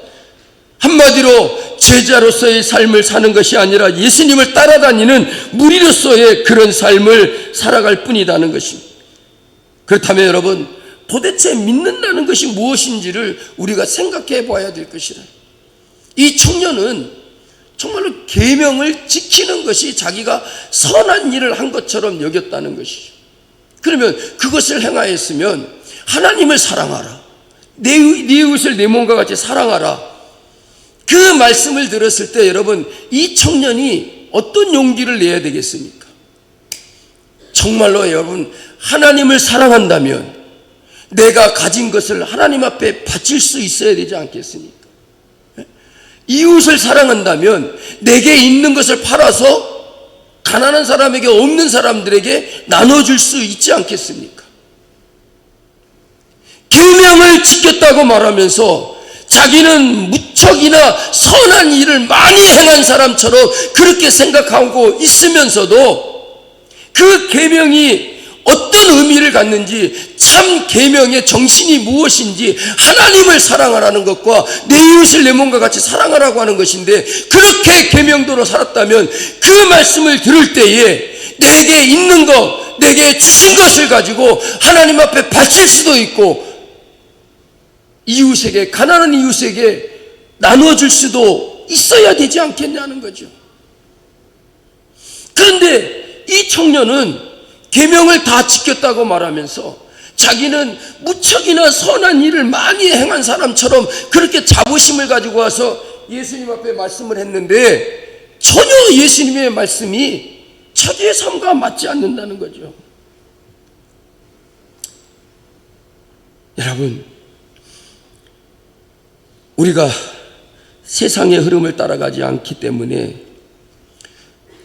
한마디로 제자로서의 삶을 사는 것이 아니라 예수님을 따라다니는 무리로서의 그런 삶을 살아갈 뿐이라는 것입니다. 그렇다면 여러분, 도대체 믿는다는 것이 무엇인지를 우리가 생각해 봐야 될 것이라. 이 청년은 정말로 계명을 지키는 것이 자기가 선한 일을 한 것처럼 여겼다는 것이죠. 그러면 그것을 행하였으면 하나님을 사랑하라, 네 이웃을 내 몸과 같이 사랑하라, 그 말씀을 들었을 때 여러분, 이 청년이 어떤 용기를 내야 되겠습니까? 정말로 여러분, 하나님을 사랑한다면 내가 가진 것을 하나님 앞에 바칠 수 있어야 되지 않겠습니까? 이웃을 사랑한다면 내게 있는 것을 팔아서 가난한 사람에게, 없는 사람들에게 나눠줄 수 있지 않겠습니까? 계명을 지켰다고 말하면서 자기는 무척이나 선한 일을 많이 행한 사람처럼 그렇게 생각하고 있으면서도 그 계명이 어떤 의미를 갖는지, 참 계명의 정신이 무엇인지, 하나님을 사랑하라는 것과 내 이웃을 내 몸과 같이 사랑하라고 하는 것인데, 그렇게 계명대로 살았다면 그 말씀을 들을 때에 내게 있는 것, 내게 주신 것을 가지고 하나님 앞에 바칠 수도 있고, 이웃에게, 가난한 이웃에게 나눠줄 수도 있어야 되지 않겠냐는 거죠. 그런데 이 청년은 계명을 다 지켰다고 말하면서 자기는 무척이나 선한 일을 많이 행한 사람처럼 그렇게 자부심을 가지고 와서 예수님 앞에 말씀을 했는데, 전혀 예수님의 말씀이 처지의 삶과 맞지 않는다는 거죠. 여러분, 우리가 세상의 흐름을 따라가지 않기 때문에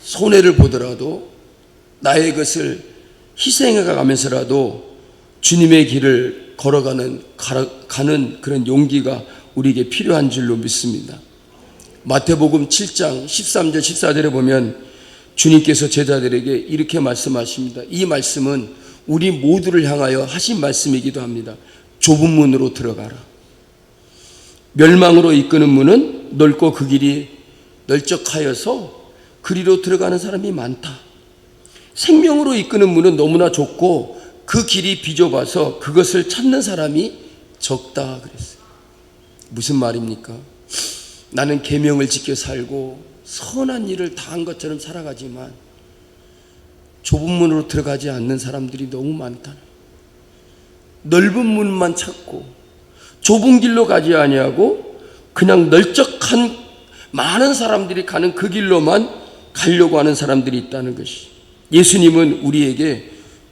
손해를 보더라도 나의 것을 희생해 가면서라도 주님의 길을 가는 그런 용기가 우리에게 필요한 줄로 믿습니다. 마태복음 7장 13절 14절에 보면 주님께서 제자들에게 이렇게 말씀하십니다. 이 말씀은 우리 모두를 향하여 하신 말씀이기도 합니다. 좁은 문으로 들어가라. 멸망으로 이끄는 문은 넓고 그 길이 널쩍하여서 그리로 들어가는 사람이 많다. 생명으로 이끄는 문은 너무나 좁고 그 길이 비좁아서 그것을 찾는 사람이 적다 그랬어요. 무슨 말입니까? 나는 계명을 지켜 살고 선한 일을 다 한 것처럼 살아가지만 좁은 문으로 들어가지 않는 사람들이 너무 많다. 넓은 문만 찾고 좁은 길로 가지 아니하고 그냥 널쩍한 많은 사람들이 가는 그 길로만 가려고 하는 사람들이 있다는 것이, 예수님은 우리에게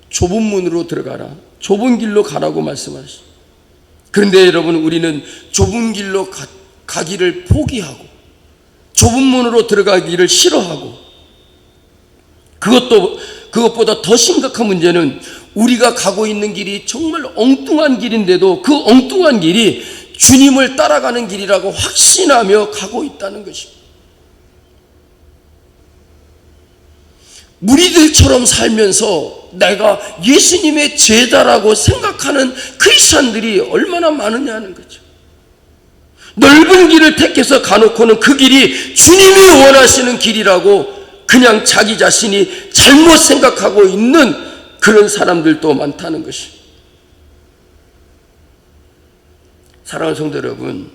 좁은 문으로 들어가라, 좁은 길로 가라고 말씀하시죠. 그런데 여러분, 우리는 좁은 길로 가기를 포기하고 좁은 문으로 들어가기를 싫어하고, 그것보다 더 심각한 문제는 우리가 가고 있는 길이 정말 엉뚱한 길인데도 그 엉뚱한 길이 주님을 따라가는 길이라고 확신하며 가고 있다는 것입니다. 무리들처럼 살면서 내가 예수님의 제자라고 생각하는 크리스찬들이 얼마나 많으냐는 거죠. 넓은 길을 택해서 가놓고는 그 길이 주님이 원하시는 길이라고 그냥 자기 자신이 잘못 생각하고 있는 그런 사람들도 많다는 것입니다. 사랑하는 성도 여러분,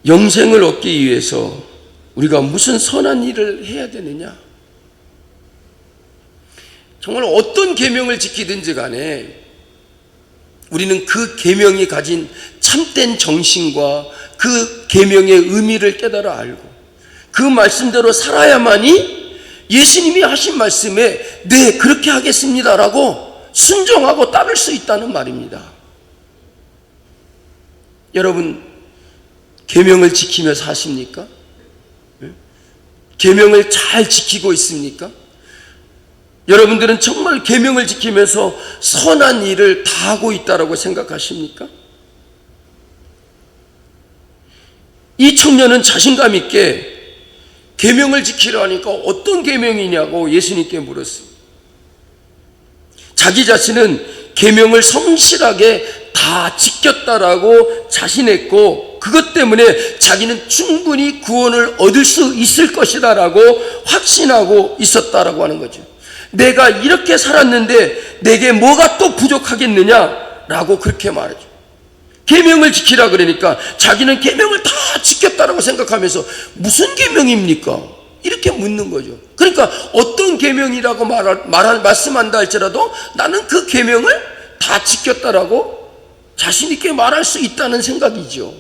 영생을 얻기 위해서 우리가 무슨 선한 일을 해야 되느냐? 정말 어떤 계명을 지키든지 간에 우리는 그 계명이 가진 참된 정신과 그 계명의 의미를 깨달아 알고 그 말씀대로 살아야만이 예수님이 하신 말씀에 네, 그렇게 하겠습니다라고 순종하고 따를 수 있다는 말입니다. 여러분, 계명을 지키며 사십니까? 계명을 잘 지키고 있습니까? 여러분들은 정말 계명을 지키면서 선한 일을 다 하고 있다고 생각하십니까? 이 청년은 자신감 있게 계명을 지키려 하니까 어떤 계명이냐고 예수님께 물었습니다. 자기 자신은 계명을 성실하게 다 지켰다라고 자신했고 그것 때문에 자기는 충분히 구원을 얻을 수 있을 것이다라고 확신하고 있었다라고 하는 거죠. 내가 이렇게 살았는데 내게 뭐가 또 부족하겠느냐라고 그렇게 말하죠. 계명을 지키라 그러니까 자기는 계명을 다 지켰다라고 생각하면서 무슨 계명입니까? 이렇게 묻는 거죠. 그러니까 어떤 계명이라고 말씀한다 할지라도 나는 그 계명을 다 지켰다라고 자신 있게 말할 수 있다는 생각이죠.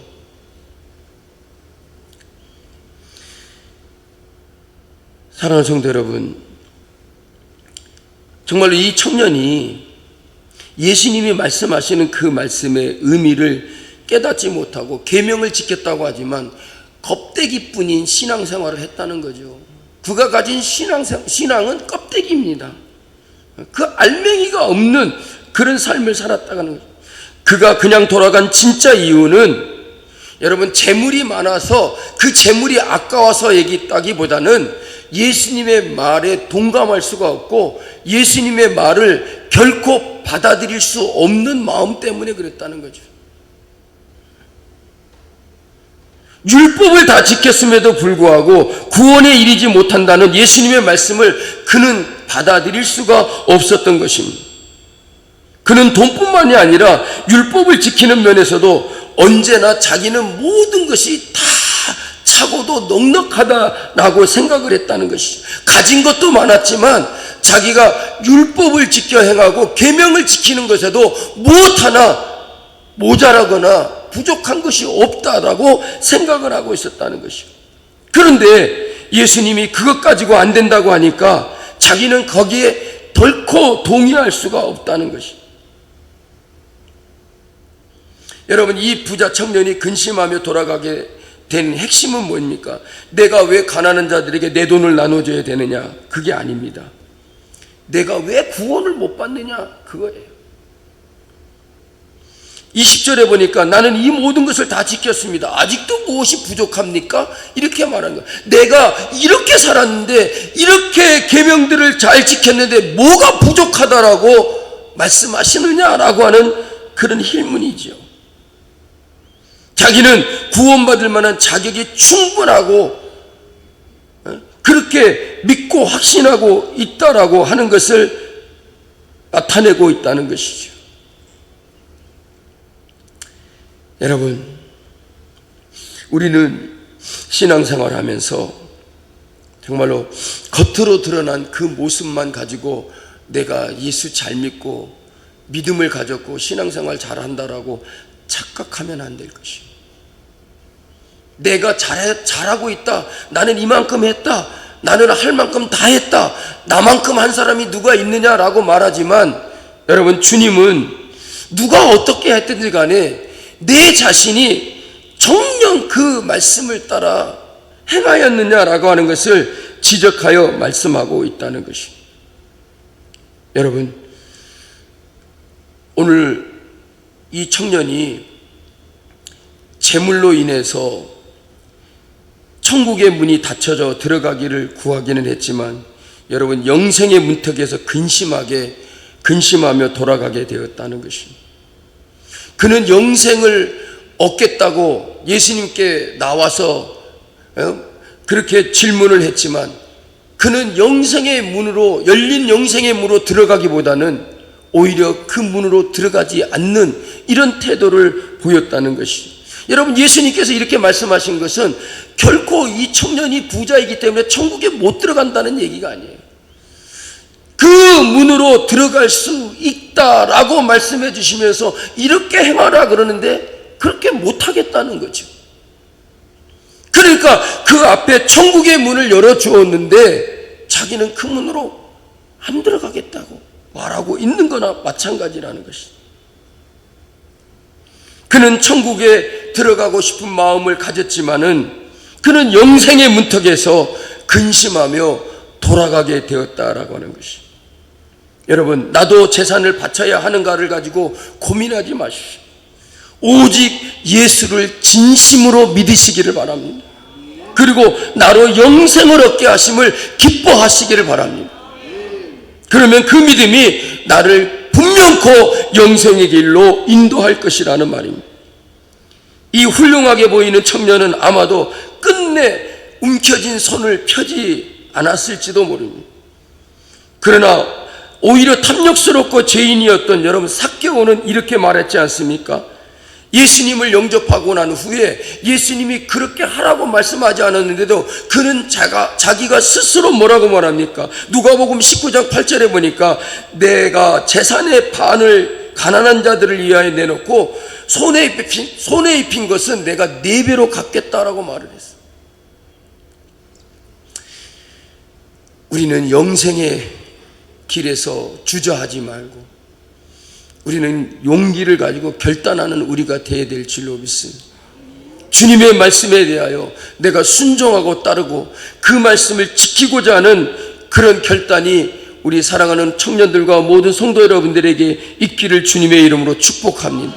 사랑하는 성도 여러분, 정말로 이 청년이 예수님이 말씀하시는 그 말씀의 의미를 깨닫지 못하고 계명을 지켰다고 하지만 껍데기뿐인 신앙생활을 했다는 거죠. 그가 가진 신앙은 껍데기입니다. 그 알맹이가 없는 그런 삶을 살았다는 거죠. 그가 그냥 돌아간 진짜 이유는 여러분 재물이 많아서 그 재물이 아까워서 얘기했다기보다는 예수님의 말에 동감할 수가 없고 예수님의 말을 결코 받아들일 수 없는 마음 때문에 그랬다는 거죠. 율법을 다 지켰음에도 불구하고 구원에 이르지 못한다는 예수님의 말씀을 그는 받아들일 수가 없었던 것입니다. 그는 돈뿐만이 아니라 율법을 지키는 면에서도 언제나 자기는 모든 것이 다 차고도 넉넉하다라고 생각을 했다는 것이죠. 가진 것도 많았지만 자기가 율법을 지켜 행하고 계명을 지키는 것에도 무엇 하나 모자라거나 부족한 것이 없다라고 생각을 하고 있었다는 것이죠. 그런데 예수님이 그것 가지고 안 된다고 하니까 자기는 거기에 덜컥 동의할 수가 없다는 것이죠. 여러분, 이 부자 청년이 근심하며 돌아가게 된 핵심은 뭡니까? 내가 왜 가난한 자들에게 내 돈을 나눠줘야 되느냐? 그게 아닙니다. 내가 왜 구원을 못 받느냐? 그거예요. 20절에 보니까 나는 이 모든 것을 다 지켰습니다. 아직도 무엇이 부족합니까? 이렇게 말하는 거예요. 내가 이렇게 살았는데, 이렇게 계명들을 잘 지켰는데 뭐가 부족하다라고 말씀하시느냐라고 하는 그런 질문이죠. 자기는 구원받을 만한 자격이 충분하고 그렇게 믿고 확신하고 있다라고 하는 것을 나타내고 있다는 것이죠. 여러분, 우리는 신앙생활 하면서 정말로 겉으로 드러난 그 모습만 가지고 내가 예수 잘 믿고 믿음을 가졌고 신앙생활 잘한다라고 착각하면 안 될 것입니다. 내가 잘하고 있다, 나는 이만큼 했다, 나는 할 만큼 다 했다, 나만큼 한 사람이 누가 있느냐라고 말하지만, 여러분, 주님은 누가 어떻게 했든지 간에 내 자신이 정녕 그 말씀을 따라 행하였느냐라고 하는 것을 지적하여 말씀하고 있다는 것입니다. 여러분, 오늘 이 청년이 재물로 인해서 천국의 문이 닫혀져 들어가기를 구하기는 했지만, 여러분, 영생의 문턱에서 근심하며 돌아가게 되었다는 것입니다. 그는 영생을 얻겠다고 예수님께 나와서 그렇게 질문을 했지만, 그는 영생의 문으로, 열린 영생의 문으로 들어가기보다는 오히려 그 문으로 들어가지 않는 이런 태도를 보였다는 것이죠. 여러분, 예수님께서 이렇게 말씀하신 것은 결코 이 청년이 부자이기 때문에 천국에 못 들어간다는 얘기가 아니에요. 그 문으로 들어갈 수 있다라고 말씀해 주시면서 이렇게 행하라 그러는데 그렇게 못하겠다는 거죠. 그러니까 그 앞에 천국의 문을 열어주었는데 자기는 그 문으로 안 들어가겠다고 말하고 있는 거나 마찬가지라는 것이죠. 그는 천국에 들어가고 싶은 마음을 가졌지만은 그는 영생의 문턱에서 근심하며 돌아가게 되었다라고 하는 것이. 여러분, 나도 재산을 바쳐야 하는가를 가지고 고민하지 마십시오. 오직 예수를 진심으로 믿으시기를 바랍니다. 그리고 나로 영생을 얻게 하심을 기뻐하시기를 바랍니다. 그러면 그 믿음이 나를 분명코 영생의 길로 인도할 것이라는 말입니다. 이 훌륭하게 보이는 청년은 아마도 끝내 움켜진 손을 펴지 않았을지도 모릅니다. 그러나 오히려 탐욕스럽고 죄인이었던 여러분 삭개오는 이렇게 말했지 않습니까? 예수님을 영접하고 난 후에 예수님이 그렇게 하라고 말씀하지 않았는데도 그는 자기가 스스로 뭐라고 말합니까? 누가복음 19장 8절에 보니까 내가 재산의 반을 가난한 자들을 위하여 내놓고 손에 입힌 것은 내가 4배로 갚겠다라고 말을 했어요. 우리는 영생의 길에서 주저하지 말고 우리는 용기를 가지고 결단하는 우리가 되어야 될 줄로 믿습니다. 주님의 말씀에 대하여 내가 순종하고 따르고 그 말씀을 지키고자 하는 그런 결단이 우리 사랑하는 청년들과 모든 성도 여러분들에게 있기를 주님의 이름으로 축복합니다.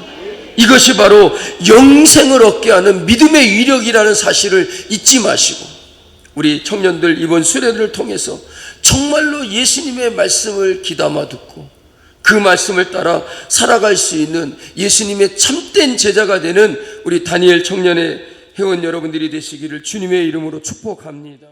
이것이 바로 영생을 얻게 하는 믿음의 위력이라는 사실을 잊지 마시고 우리 청년들 이번 수련회를 통해서 정말로 예수님의 말씀을 귀담아 듣고 그 말씀을 따라 살아갈 수 있는 예수님의 참된 제자가 되는 우리 다니엘 청년의 회원 여러분들이 되시기를 주님의 이름으로 축복합니다.